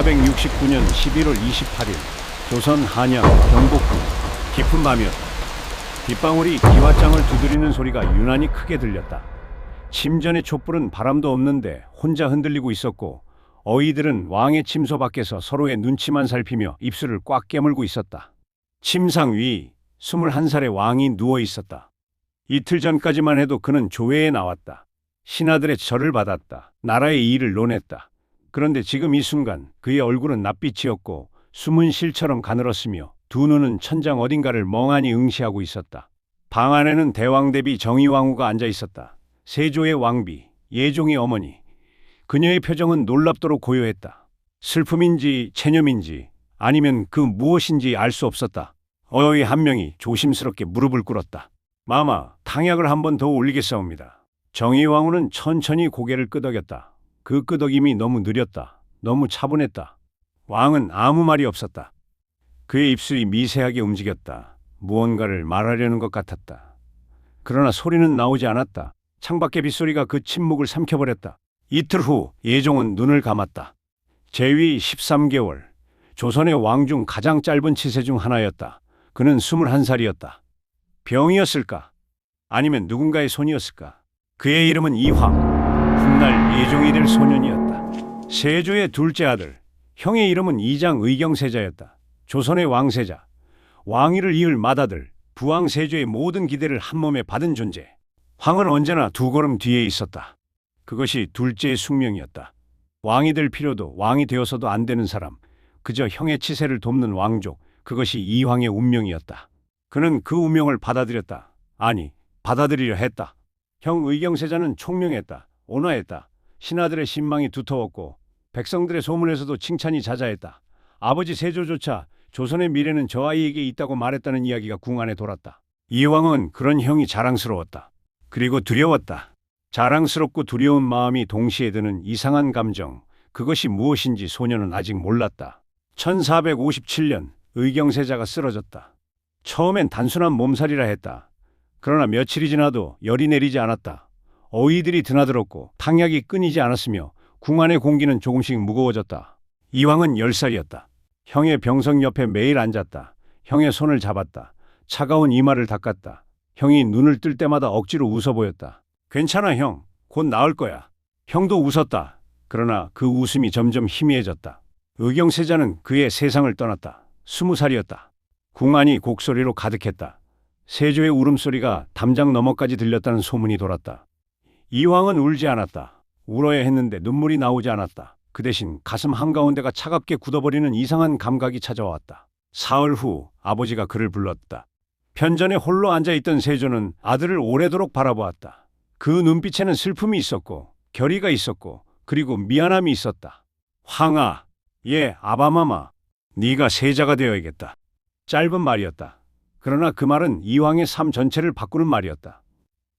1469년 11월 28일 조선 한양 경복궁 깊은 밤이었다. 빗방울이 기와장을 두드리는 소리가 유난히 크게 들렸다. 침전의 촛불은 바람도 없는데 혼자 흔들리고 있었고 어이들은 왕의 침소 밖에서 서로의 눈치만 살피며 입술을 꽉 깨물고 있었다. 침상 위 21살의 왕이 누워 있었다. 이틀 전까지만 해도 그는 조회에 나왔다. 신하들의 절을 받았다. 나라의 일을 논했다. 그런데 지금 이 순간 그의 얼굴은 낯빛이었고 숨은 실처럼 가늘었으며 두 눈은 천장 어딘가를 멍하니 응시하고 있었다. 방 안에는 대왕대비 정의왕후가 앉아 있었다. 세조의 왕비, 예종의 어머니. 그녀의 표정은 놀랍도록 고요했다. 슬픔인지 체념인지 아니면 그 무엇인지 알 수 없었다. 어의 한 명이 조심스럽게 무릎을 꿇었다. 마마, 탕약을 한 번 더 올리겠사옵니다. 정의왕후는 천천히 고개를 끄덕였다. 그 끄덕임이 너무 느렸다. 너무 차분했다. 왕은 아무 말이 없었다. 그의 입술이 미세하게 움직였다. 무언가를 말하려는 것 같았다. 그러나 소리는 나오지 않았다. 창밖의 빗소리가 그 침묵을 삼켜버렸다. 이틀 후 예종은 눈을 감았다. 재위 13개월, 조선의 왕 중 가장 짧은 치세 중 하나였다. 그는 21살이었다. 병이었을까? 아니면 누군가의 손이었을까? 그의 이름은 이황. 훗날 예종이 될 소년이었다. 세조의 둘째 아들, 형의 이름은 이장 의경세자였다. 조선의 왕세자, 왕위를 이을 맏아들, 부왕 세조의 모든 기대를 한몸에 받은 존재. 황은 언제나 두 걸음 뒤에 있었다. 그것이 둘째의 숙명이었다. 왕이 될 필요도 왕이 되어서도 안 되는 사람, 그저 형의 치세를 돕는 왕족, 그것이 이황의 운명이었다. 그는 그 운명을 받아들였다. 아니, 받아들이려 했다. 형 의경세자는 총명했다. 온화했다. 신하들의 신망이 두터웠고 백성들의 소문에서도 칭찬이 자자했다. 아버지 세조조차 조선의 미래는 저 아이에게 있다고 말했다는 이야기가 궁 안에 돌았다. 이황은 그런 형이 자랑스러웠다. 그리고 두려웠다. 자랑스럽고 두려운 마음이 동시에 드는 이상한 감정, 그것이 무엇인지 소녀는 아직 몰랐다. 1457년 의경세자가 쓰러졌다. 처음엔 단순한 몸살이라 했다. 그러나 며칠이 지나도 열이 내리지 않았다. 어이들이 드나들었고 탕약이 끊이지 않았으며 궁 안의 공기는 조금씩 무거워졌다. 이황은 10살이었다. 형의 병석 옆에 매일 앉았다. 형의 손을 잡았다. 차가운 이마를 닦았다. 형이 눈을 뜰 때마다 억지로 웃어 보였다. 괜찮아 형, 곧 나을 거야. 형도 웃었다. 그러나 그 웃음이 점점 희미해졌다. 의경세자는 그의 세상을 떠났다. 20살이었다. 궁 안이 곡소리로 가득했다. 세조의 울음소리가 담장 너머까지 들렸다는 소문이 돌았다. 이황은 울지 않았다. 울어야 했는데 눈물이 나오지 않았다. 그 대신 가슴 한가운데가 차갑게 굳어버리는 이상한 감각이 찾아왔다. 사흘 후 아버지가 그를 불렀다. 편전에 홀로 앉아있던 세조는 아들을 오래도록 바라보았다. 그 눈빛에는 슬픔이 있었고 결의가 있었고 그리고 미안함이 있었다. 황아, 예, 아바마마, 네가 세자가 되어야겠다. 짧은 말이었다. 그러나 그 말은 이황의 삶 전체를 바꾸는 말이었다.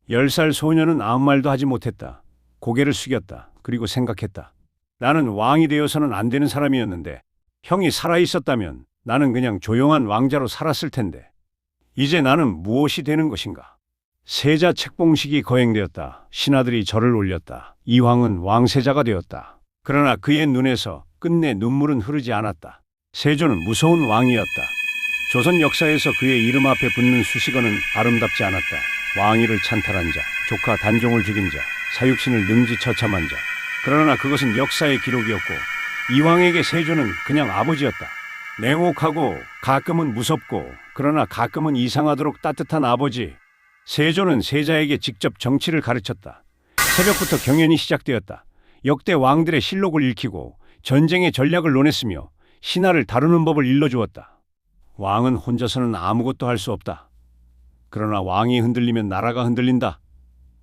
10살 소녀는 아무 말도 하지 못했다. 고개를 숙였다. 그리고 생각했다. 나는 왕이 되어서는 안 되는 사람이었는데 형이 살아있었다면 나는 그냥 조용한 왕자로 살았을 텐데 이제 나는 무엇이 되는 것인가? 세자 책봉식이 거행되었다. 신하들이 절을 올렸다. 이황은 왕세자가 되었다. 그러나 그의 눈에서 끝내 눈물은 흐르지 않았다. 세조는 무서운 왕이었다. 조선 역사에서 그의 이름 앞에 붙는 수식어는 아름답지 않았다. 왕위를 찬탈한 자, 조카 단종을 죽인 자, 사육신을 능지처참한 자. 그러나 그것은 역사의 기록이었고 이황에게 세조는 그냥 아버지였다. 냉혹하고 가끔은 무섭고 그러나 가끔은 이상하도록 따뜻한 아버지. 세조는 세자에게 직접 정치를 가르쳤다. 새벽부터 경연이 시작되었다. 역대 왕들의 실록을 읽히고 전쟁의 전략을 논했으며 신하를 다루는 법을 일러주었다. 왕은 혼자서는 아무것도 할 수 없다. 그러나 왕이 흔들리면 나라가 흔들린다.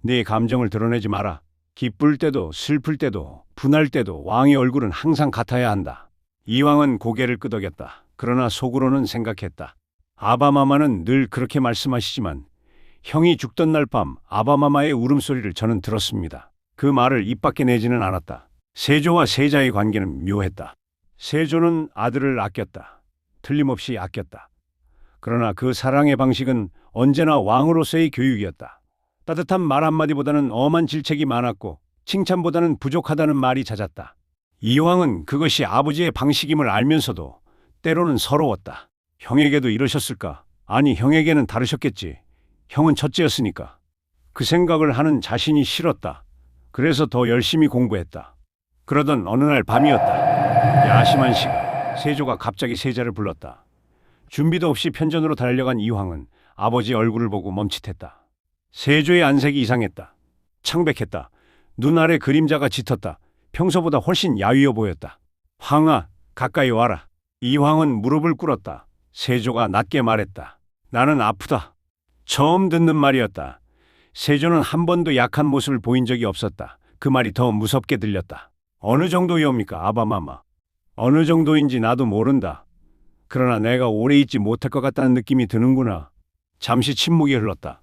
네 감정을 드러내지 마라. 기쁠 때도 슬플 때도 분할 때도 왕의 얼굴은 항상 같아야 한다. 이황은 고개를 끄덕였다. 그러나 속으로는 생각했다. 아바마마는 늘 그렇게 말씀하시지만 형이 죽던 날 밤 아바마마의 울음소리를 저는 들었습니다. 그 말을 입 밖에 내지는 않았다. 세조와 세자의 관계는 묘했다. 세조는 아들을 아꼈다. 틀림없이 아꼈다. 그러나 그 사랑의 방식은 언제나 왕으로서의 교육이었다. 따뜻한 말 한마디보다는 엄한 질책이 많았고 칭찬보다는 부족하다는 말이 잦았다. 이황은 그것이 아버지의 방식임을 알면서도 때로는 서러웠다. 형에게도 이러셨을까? 아니, 형에게는 다르셨겠지. 형은 첫째였으니까. 그 생각을 하는 자신이 싫었다. 그래서 더 열심히 공부했다. 그러던 어느 날 밤이었다. 야심한 시각, 세조가 갑자기 세자를 불렀다. 준비도 없이 편전으로 달려간 이황은 아버지의 얼굴을 보고 멈칫했다. 세조의 안색이 이상했다. 창백했다. 눈 아래 그림자가 짙었다. 평소보다 훨씬 야위어 보였다. 황아, 가까이 와라. 이황은 무릎을 꿇었다. 세조가 낮게 말했다. 나는 아프다. 처음 듣는 말이었다. 세조는 한 번도 약한 모습을 보인 적이 없었다. 그 말이 더 무섭게 들렸다. 어느 정도이옵니까, 아바마마? 어느 정도인지 나도 모른다. 그러나 내가 오래 있지 못할 것 같다는 느낌이 드는구나. 잠시 침묵이 흘렀다.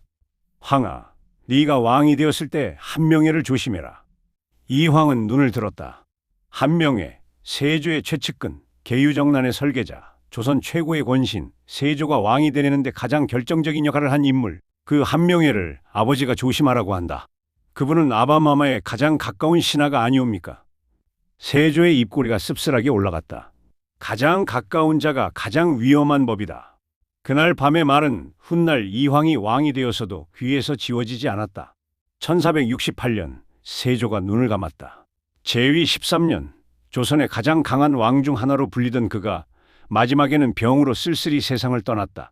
황아, 네가 왕이 되었을 때 한명회를 조심해라. 이황은 눈을 들었다. 한명회, 세조의 최측근, 계유정난의 설계자, 조선 최고의 권신, 세조가 왕이 되려는데 가장 결정적인 역할을 한 인물, 그 한명회를 아버지가 조심하라고 한다. 그분은 아바마마의 가장 가까운 신하가 아니옵니까? 세조의 입꼬리가 씁쓸하게 올라갔다. 가장 가까운 자가 가장 위험한 법이다. 그날 밤의 말은 훗날 이황이 왕이 되어서도 귀에서 지워지지 않았다. 1468년 세조가 눈을 감았다. 제위 13년 조선의 가장 강한 왕 중 하나로 불리던 그가 마지막에는 병으로 쓸쓸히 세상을 떠났다.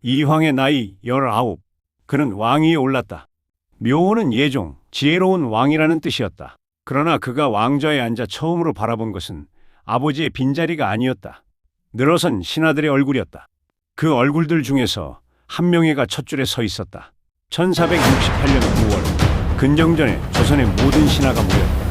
이황의 나이 19. 그는 왕위에 올랐다. 묘호는 예종, 지혜로운 왕이라는 뜻이었다. 그러나 그가 왕좌에 앉아 처음으로 바라본 것은 아버지의 빈자리가 아니었다. 늘어선 신하들의 얼굴이었다. 그 얼굴들 중에서 한명회가 첫 줄에 서 있었다. 1468년 9월 근정전에 조선의 모든 신하가 모였다.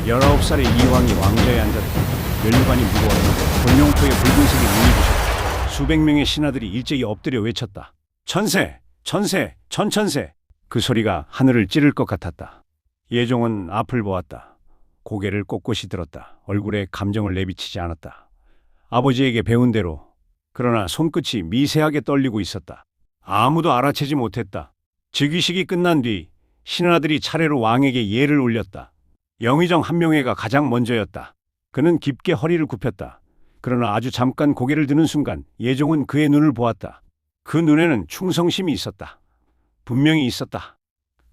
19살의 이황이 왕좌에 앉았다. 면류관이 무거웠다. 권룡포에 붉은색이 눈이 부셨다. 수백 명의 신하들이 일제히 엎드려 외쳤다. 천세! 천세! 천천세! 그 소리가 하늘을 찌를 것 같았다. 예종은 앞을 보았다. 고개를 꼿꼿이 들었다. 얼굴에 감정을 내비치지 않았다. 아버지에게 배운 대로. 그러나 손끝이 미세하게 떨리고 있었다. 아무도 알아채지 못했다. 즉위식이 끝난 뒤 신하들이 차례로 왕에게 예를 올렸다. 영의정 한명회가 가장 먼저였다. 그는 깊게 허리를 굽혔다. 그러나 아주 잠깐 고개를 드는 순간 예종은 그의 눈을 보았다. 그 눈에는 충성심이 있었다. 분명히 있었다.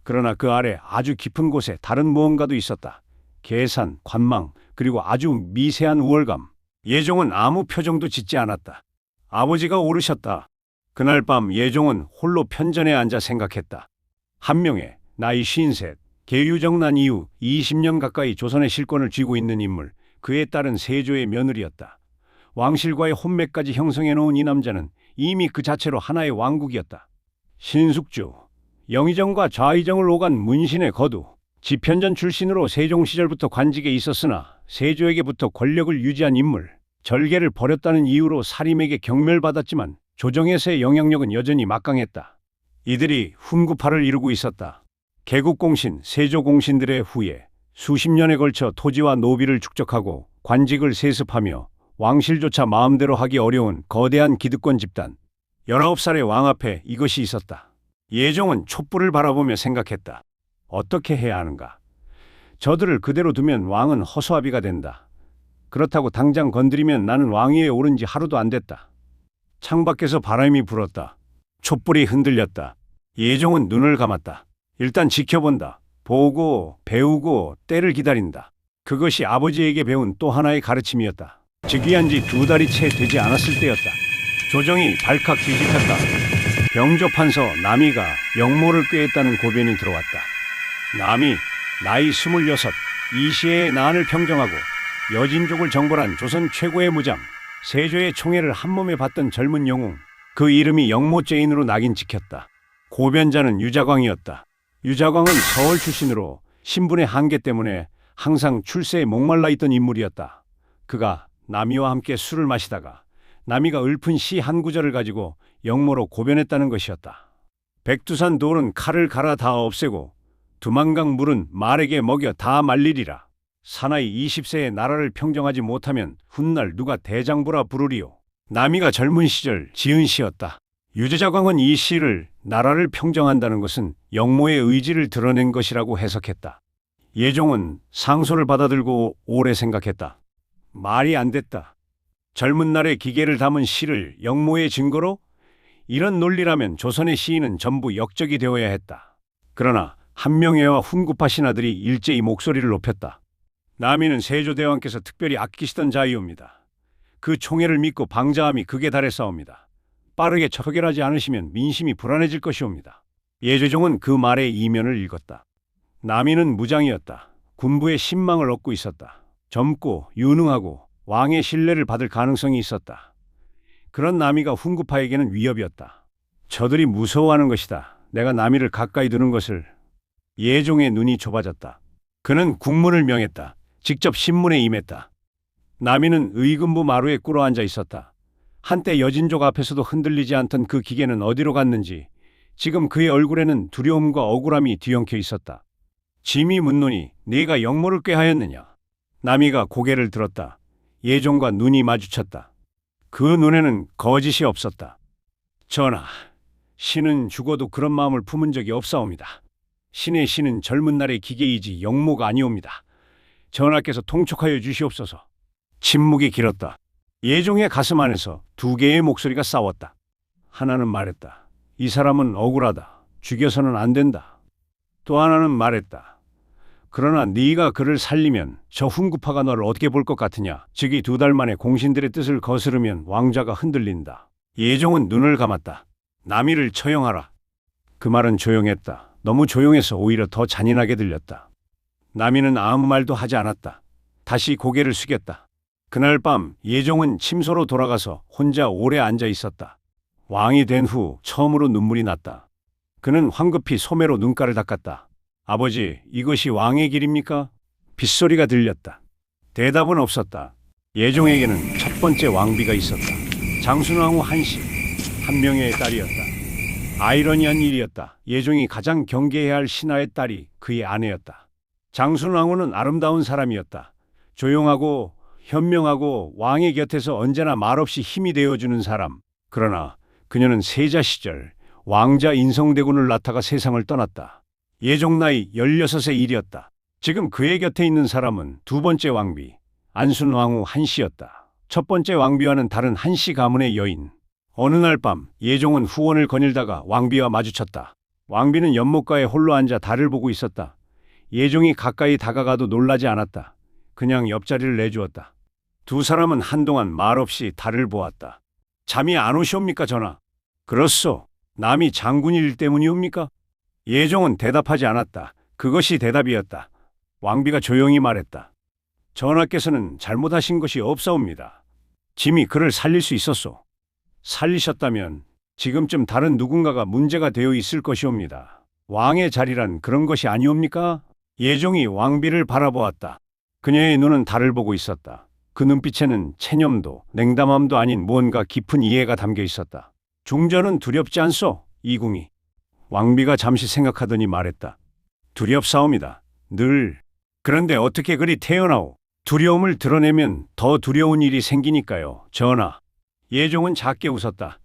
그러나 그 아래 아주 깊은 곳에 다른 무언가도 있었다. 계산, 관망, 그리고 아주 미세한 우월감. 예종은 아무 표정도 짓지 않았다. 아버지가 오르셨다. 그날 밤 예종은 홀로 편전에 앉아 생각했다. 한명회, 나이 53, 계유정난 이후 20년 가까이 조선의 실권을 쥐고 있는 인물, 그에 따른 세조의 며느리였다. 왕실과의 혼맥까지 형성해 놓은 이 남자는 이미 그 자체로 하나의 왕국이었다. 신숙주, 영의정과 좌의정을 오간 문신의 거두, 지편전 출신으로 세종 시절부터 관직에 있었으나 세조에게부터 권력을 유지한 인물, 절개를 벌였다는 이유로 사림에게 경멸받았지만 조정에서의 영향력은 여전히 막강했다. 이들이 훈구파를 이루고 있었다. 개국공신, 세조공신들의 후예, 수십 년에 걸쳐 토지와 노비를 축적하고 관직을 세습하며 왕실조차 마음대로 하기 어려운 거대한 기득권 집단. 19살의 왕 앞에 이것이 있었다. 예종은 촛불을 바라보며 생각했다. 어떻게 해야 하는가? 저들을 그대로 두면 왕은 허수아비가 된다. 그렇다고 당장 건드리면 나는 왕위에 오른 지 하루도 안 됐다. 창밖에서 바람이 불었다. 촛불이 흔들렸다. 예종은 눈을 감았다. 일단 지켜본다. 보고, 배우고, 때를 기다린다. 그것이 아버지에게 배운 또 하나의 가르침이었다. 즉위한 지 2달이 채 되지 않았을 때였다. 조정이 발칵 뒤집혔다. 병조판서 남이가 영모를 꾀했다는 고변이 들어왔다. 남이 나이 26, 이 시에 난을 평정하고 여진족을 정벌한 조선 최고의 무장, 세조의 총애를 한몸에 받던 젊은 영웅, 그 이름이 영모죄인으로 낙인 찍혔다. 고변자는 유자광이었다. 유자광은 서울 출신으로 신분의 한계 때문에 항상 출세에 목말라 있던 인물이었다. 그가 남이와 함께 술을 마시다가 남이가 읊은 시 한 구절을 가지고 영모로 고변했다는 것이었다. 백두산 돌은 칼을 갈아 다 없애고 두만강 물은 말에게 먹여 다 말리리라. 사나이 20세의 나라를 평정하지 못하면 훗날 누가 대장부라 부르리요. 남이가 젊은 시절 지은 시였다. 유자광은 이 시를 나라를 평정한다는 것은 영모의 의지를 드러낸 것이라고 해석했다. 예종은 상소를 받아들고 오래 생각했다. 말이 안 됐다. 젊은 날의 기계를 담은 시를 역모의 증거로? 이런 논리라면 조선의 시인은 전부 역적이 되어야 했다. 그러나 한명회와 훈구파 신하들이 일제히 목소리를 높였다. 남이는 세조대왕께서 특별히 아끼시던 자이옵니다. 그 총애를 믿고 방자함이 극에 달했사옵니다. 빠르게 처결하지 않으시면 민심이 불안해질 것이옵니다. 예조종은 그 말의 이면을 읽었다. 남이는 무장이었다. 군부의 신망을 얻고 있었다. 젊고 유능하고 왕의 신뢰를 받을 가능성이 있었다. 그런 남이가 훈구파에게는 위협이었다. 저들이 무서워하는 것이다. 내가 남이를 가까이 두는 것을. 예종의 눈이 좁아졌다. 그는 국문을 명했다. 직접 신문에 임했다. 남이는 의금부 마루에 꿇어 앉아 있었다. 한때 여진족 앞에서도 흔들리지 않던 그 기계는 어디로 갔는지 지금 그의 얼굴에는 두려움과 억울함이 뒤엉켜 있었다. 짐이 묻노니 네가 역모를 꾀하였느냐? 남이가 고개를 들었다. 예종과 눈이 마주쳤다. 그 눈에는 거짓이 없었다. 전하, 신은 죽어도 그런 마음을 품은 적이 없사옵니다. 신의 신은 젊은 날의 기계이지 역모가 아니옵니다. 전하께서 통촉하여 주시옵소서. 침묵이 길었다. 예종의 가슴 안에서 두 개의 목소리가 싸웠다. 하나는 말했다. 이 사람은 억울하다. 죽여서는 안 된다. 또 하나는 말했다. 그러나 네가 그를 살리면 저 훈구파가 너를 어떻게 볼 것 같으냐. 즉위 2달 만에 공신들의 뜻을 거스르면 왕좌가 흔들린다. 예종은 눈을 감았다. 남이를 처형하라. 그 말은 조용했다. 너무 조용해서 오히려 더 잔인하게 들렸다. 남이는 아무 말도 하지 않았다. 다시 고개를 숙였다. 그날 밤 예종은 침소로 돌아가서 혼자 오래 앉아 있었다. 왕이 된 후 처음으로 눈물이 났다. 그는 황급히 소매로 눈가를 닦았다. 아버지, 이것이 왕의 길입니까? 빗소리가 들렸다. 대답은 없었다. 예종에게는 첫 번째 왕비가 있었다. 장순왕후 한씨, 한명회의 딸이었다. 아이러니한 일이었다. 예종이 가장 경계해야 할 신하의 딸이 그의 아내였다. 장순왕후는 아름다운 사람이었다. 조용하고 현명하고 왕의 곁에서 언제나 말없이 힘이 되어주는 사람. 그러나 그녀는 세자 시절 왕자 인성대군을 낳다가 세상을 떠났다. 예종 나이 16의 일이었다. 지금 그의 곁에 있는 사람은 두 번째 왕비, 안순왕후 한씨였다. 첫 번째 왕비와는 다른 한씨 가문의 여인. 어느 날 밤 예종은 후원을 거닐다가 왕비와 마주쳤다. 왕비는 연못가에 홀로 앉아 달을 보고 있었다. 예종이 가까이 다가가도 놀라지 않았다. 그냥 옆자리를 내주었다. 두 사람은 한동안 말없이 달을 보았다. 잠이 안 오시옵니까, 전하? 그렇소. 남이 장군일 일 때문이옵니까? 예종은 대답하지 않았다. 그것이 대답이었다. 왕비가 조용히 말했다. 전하께서는 잘못하신 것이 없사옵니다. 짐이 그를 살릴 수 있었소. 살리셨다면 지금쯤 다른 누군가가 문제가 되어 있을 것이옵니다. 왕의 자리란 그런 것이 아니옵니까? 예종이 왕비를 바라보았다. 그녀의 눈은 달을 보고 있었다. 그 눈빛에는 체념도 냉담함도 아닌 무언가 깊은 이해가 담겨 있었다. 중전은 두렵지 않소, 이궁이. 왕비가 잠시 생각하더니 말했다. 두렵사옵니다. 늘. 그런데 어떻게 그리 태어나오? 두려움을 드러내면 더 두려운 일이 생기니까요, 전하. 예종은 작게 웃었다.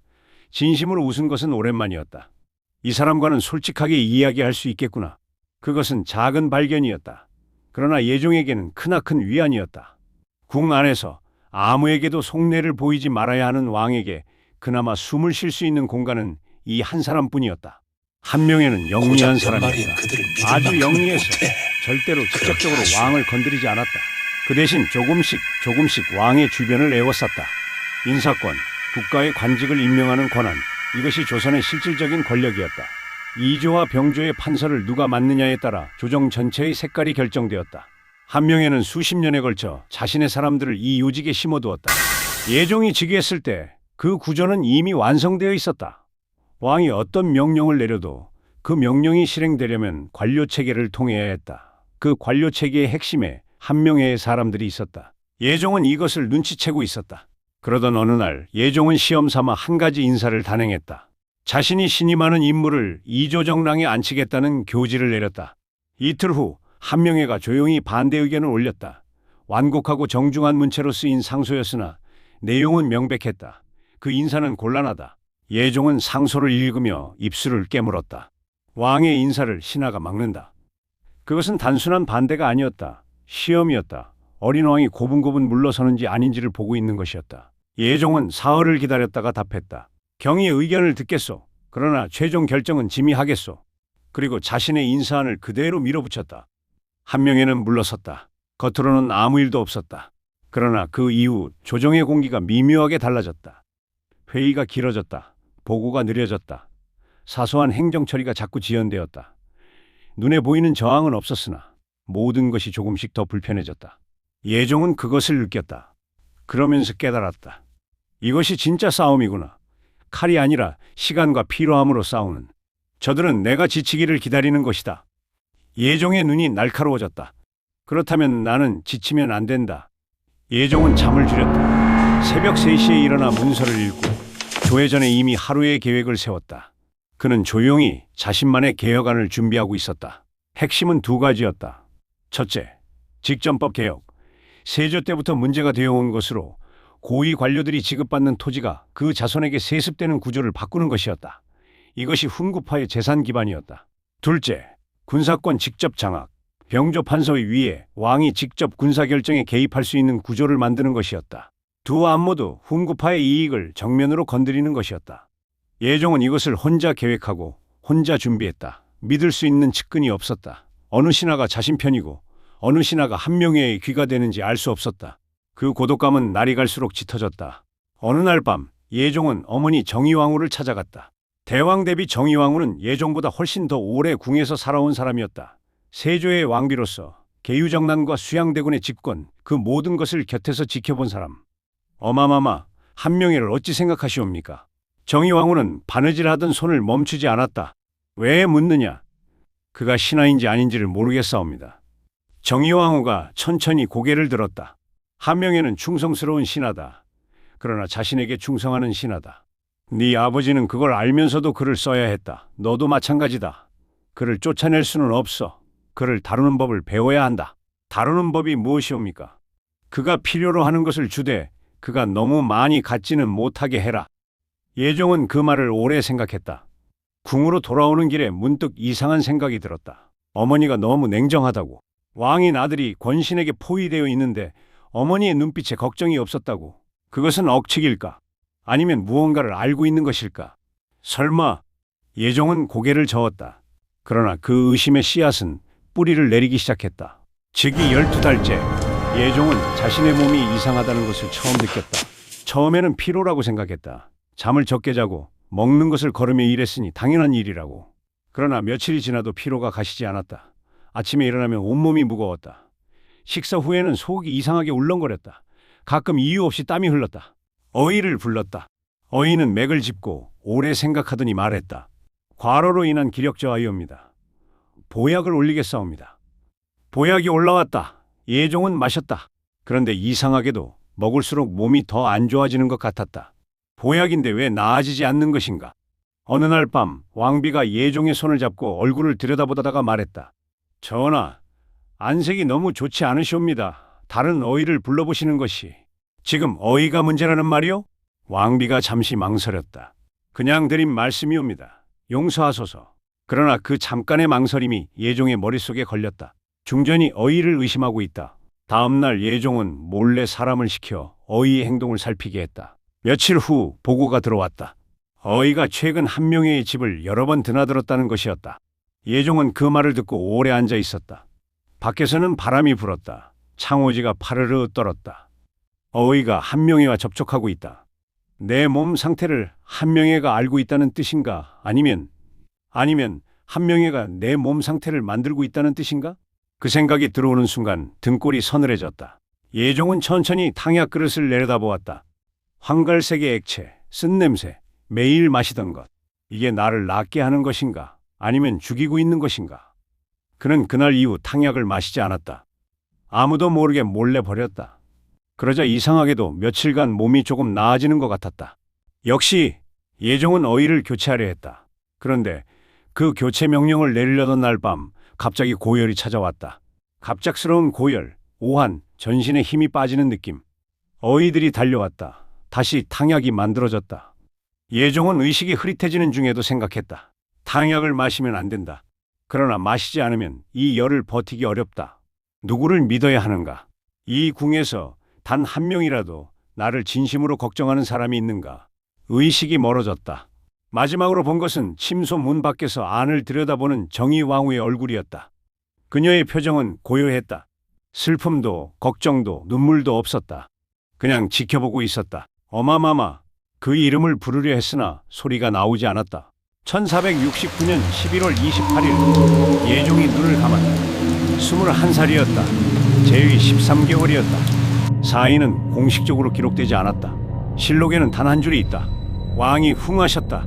진심으로 웃은 것은 오랜만이었다. 이 사람과는 솔직하게 이야기할 수 있겠구나. 그것은 작은 발견이었다. 그러나 예종에게는 크나큰 위안이었다. 궁 안에서 아무에게도 속내를 보이지 말아야 하는 왕에게 그나마 숨을 쉴 수 있는 공간은 이 한 사람뿐이었다. 한명회는 영리한 사람이었다. 아주 영리해서 절대로 직접적으로 왕을 건드리지 않았다. 그 대신 조금씩 왕의 주변을 에워쌌다. 인사권, 국가의 관직을 임명하는 권한, 이것이 조선의 실질적인 권력이었다. 이조와 병조의 판서를 누가 맡느냐에 따라 조정 전체의 색깔이 결정되었다. 한명회는 수십 년에 걸쳐 자신의 사람들을 이 요직에 심어두었다. 예종이 즉위했을 때 그 구조는 이미 완성되어 있었다. 왕이 어떤 명령을 내려도 그 명령이 실행되려면 관료체계를 통해야 했다. 그 관료체계의 핵심에 한명회의 사람들이 있었다. 예종은 이것을 눈치채고 있었다. 그러던 어느 날 예종은 시험삼아 한 가지 인사를 단행했다. 자신이 신임하는 인물을 이조정랑에 앉히겠다는 교지를 내렸다. 이틀 후 한명회가 조용히 반대 의견을 올렸다. 완곡하고 정중한 문체로 쓰인 상소였으나 내용은 명백했다. 그 인사는 곤란하다. 예종은 상소를 읽으며 입술을 깨물었다. 왕의 인사를 신하가 막는다. 그것은 단순한 반대가 아니었다. 시험이었다. 어린 왕이 고분고분 물러서는지 아닌지를 보고 있는 것이었다. 예종은 사흘을 기다렸다가 답했다. 경의의 의견을 듣겠소. 그러나 최종 결정은 짐이 하겠소. 그리고 자신의 인사안을 그대로 밀어붙였다. 한명회는 물러섰다. 겉으로는 아무 일도 없었다. 그러나 그 이후 조정의 공기가 미묘하게 달라졌다. 회의가 길어졌다. 보고가 느려졌다. 사소한 행정 처리가 자꾸 지연되었다. 눈에 보이는 저항은 없었으나 모든 것이 조금씩 더 불편해졌다. 예종은 그것을 느꼈다. 그러면서 깨달았다. 이것이 진짜 싸움이구나. 칼이 아니라 시간과 피로함으로 싸우는. 저들은 내가 지치기를 기다리는 것이다. 예종의 눈이 날카로워졌다. 그렇다면 나는 지치면 안 된다. 예종은 잠을 줄였다. 새벽 3시에 일어나 문서를 읽고 조회전에 이미 하루의 계획을 세웠다. 그는 조용히 자신만의 개혁안을 준비하고 있었다. 핵심은 2가지였다. 첫째, 직전법 개혁. 세조 때부터 문제가 되어온 것으로 고위 관료들이 지급받는 토지가 그 자손에게 세습되는 구조를 바꾸는 것이었다. 이것이 훈구파의 재산 기반이었다. 둘째, 군사권 직접 장악. 병조 판서의 위에 왕이 직접 군사 결정에 개입할 수 있는 구조를 만드는 것이었다. 두 안 모두 훈구파의 이익을 정면으로 건드리는 것이었다. 예종은 이것을 혼자 계획하고 혼자 준비했다. 믿을 수 있는 측근이 없었다. 어느 신하가 자신 편이고 어느 신하가 한명회의 귀가 되는지 알 수 없었다. 그 고독감은 날이 갈수록 짙어졌다. 어느 날 밤 예종은 어머니 정의왕후를 찾아갔다. 대왕 대비 정의왕후는 예종보다 훨씬 더 오래 궁에서 살아온 사람이었다. 세조의 왕비로서 계유정난과 수양대군의 집권, 그 모든 것을 곁에서 지켜본 사람. 어마마마, 한명회를 어찌 생각하시옵니까? 정의왕후는 바느질하던 손을 멈추지 않았다. 왜 묻느냐? 그가 신하인지 아닌지를 모르겠사옵니다. 정의왕후가 천천히 고개를 들었다. 한명회는 충성스러운 신하다. 그러나 자신에게 충성하는 신하다. 네 아버지는 그걸 알면서도 글을 써야 했다. 너도 마찬가지다. 그를 쫓아낼 수는 없어. 그를 다루는 법을 배워야 한다. 다루는 법이 무엇이옵니까? 그가 필요로 하는 것을 주되 그가 너무 많이 갖지는 못하게 해라. 예종은 그 말을 오래 생각했다. 궁으로 돌아오는 길에 문득 이상한 생각이 들었다. 어머니가 너무 냉정하다고. 왕인 아들이 권신에게 포위되어 있는데 어머니의 눈빛에 걱정이 없었다고. 그것은 억측일까? 아니면 무언가를 알고 있는 것일까? 설마. 예종은 고개를 저었다. 그러나 그 의심의 씨앗은 뿌리를 내리기 시작했다. 즉위 12달째 예종은 자신의 몸이 이상하다는 것을 처음 느꼈다. 처음에는 피로라고 생각했다. 잠을 적게 자고 먹는 것을 거르며 일했으니 당연한 일이라고. 그러나 며칠이 지나도 피로가 가시지 않았다. 아침에 일어나면 온몸이 무거웠다. 식사 후에는 속이 이상하게 울렁거렸다. 가끔 이유 없이 땀이 흘렀다. 어이를 불렀다. 어이는 맥을 짚고 오래 생각하더니 말했다. 과로로 인한 기력 저하이옵니다. 보약을 올리겠사옵니다. 보약이 올라왔다. 예종은 마셨다. 그런데 이상하게도 먹을수록 몸이 더 안 좋아지는 것 같았다. 보약인데 왜 나아지지 않는 것인가? 어느 날 밤 왕비가 예종의 손을 잡고 얼굴을 들여다보다가 말했다. 전하, 안색이 너무 좋지 않으시옵니다. 다른 어이를 불러보시는 것이. 지금 어이가 문제라는 말이오? 왕비가 잠시 망설였다. 그냥 드린 말씀이옵니다. 용서하소서. 그러나 그 잠깐의 망설임이 예종의 머릿속에 걸렸다. 중전이 어이를 의심하고 있다. 다음 날 예종은 몰래 사람을 시켜 어이의 행동을 살피게 했다. 며칠 후 보고가 들어왔다. 어이가 최근 한명회의 집을 여러 번 드나들었다는 것이었다. 예종은 그 말을 듣고 오래 앉아 있었다. 밖에서는 바람이 불었다. 창호지가 파르르 떨었다. 어이가 한명회와 접촉하고 있다. 내 몸 상태를 한명회가 알고 있다는 뜻인가? 아니면 한명회가 내 몸 상태를 만들고 있다는 뜻인가? 그 생각이 들어오는 순간 등골이 서늘해졌다. 예종은 천천히 탕약 그릇을 내려다보았다. 황갈색의 액체, 쓴냄새, 매일 마시던 것. 이게 나를 낫게 하는 것인가? 아니면 죽이고 있는 것인가? 그는 그날 이후 탕약을 마시지 않았다. 아무도 모르게 몰래 버렸다. 그러자 이상하게도 며칠간 몸이 조금 나아지는 것 같았다. 역시 예종은 어이를 교체하려 했다. 그런데 그 교체 명령을 내리려던 날 밤 갑자기 고열이 찾아왔다. 갑작스러운 고열, 오한, 전신에 힘이 빠지는 느낌. 어이들이 달려왔다. 다시 탕약이 만들어졌다. 예종은 의식이 흐릿해지는 중에도 생각했다. 탕약을 마시면 안 된다. 그러나 마시지 않으면 이 열을 버티기 어렵다. 누구를 믿어야 하는가? 이 궁에서 단 한 명이라도 나를 진심으로 걱정하는 사람이 있는가? 의식이 멀어졌다. 마지막으로 본 것은 침소 문 밖에서 안을 들여다보는 정의왕후의 얼굴이었다. 그녀의 표정은 고요했다. 슬픔도 걱정도 눈물도 없었다. 그냥 지켜보고 있었다. 어마마마, 그 이름을 부르려 했으나 소리가 나오지 않았다. 1469년 11월 28일 예종이 눈을 감았다. 21살이었다. 재위 13개월이었다. 사인은 공식적으로 기록되지 않았다. 실록에는 단 한 줄이 있다. 왕이 흉하셨다.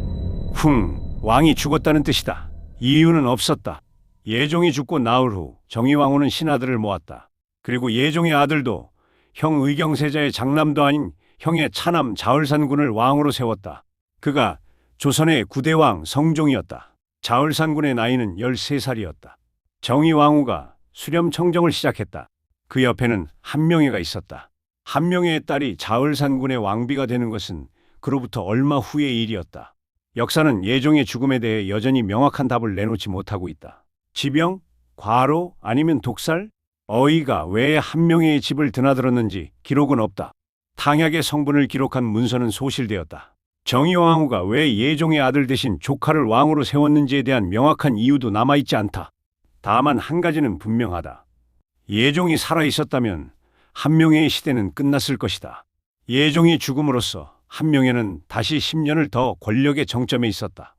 왕이 죽었다는 뜻이다. 이유는 없었다. 예종이 죽고 나흘 후 정의왕후는 신하들을 모았다. 그리고 예종의 아들도 형 의경세자의 장남도 아닌 형의 차남 자을산군을 왕으로 세웠다. 그가 조선의 9대왕 성종이었다. 자을산군의 나이는 13살이었다. 정의왕후가 수렴청정을 시작했다. 그 옆에는 한명회가 있었다. 한명회의 딸이 자을산군의 왕비가 되는 것은 그로부터 얼마 후의 일이었다. 역사는 예종의 죽음에 대해 여전히 명확한 답을 내놓지 못하고 있다. 지병? 과로? 아니면 독살? 어이가 왜 한명회의 집을 드나들었는지 기록은 없다. 탕약의 성분을 기록한 문서는 소실되었다. 정의왕후가 왜 예종의 아들 대신 조카를 왕으로 세웠는지에 대한 명확한 이유도 남아있지 않다. 다만 한 가지는 분명하다. 예종이 살아있었다면 한명회의 시대는 끝났을 것이다. 예종이 죽음으로써 한명회는 다시 10년을 더 권력의 정점에 있었다.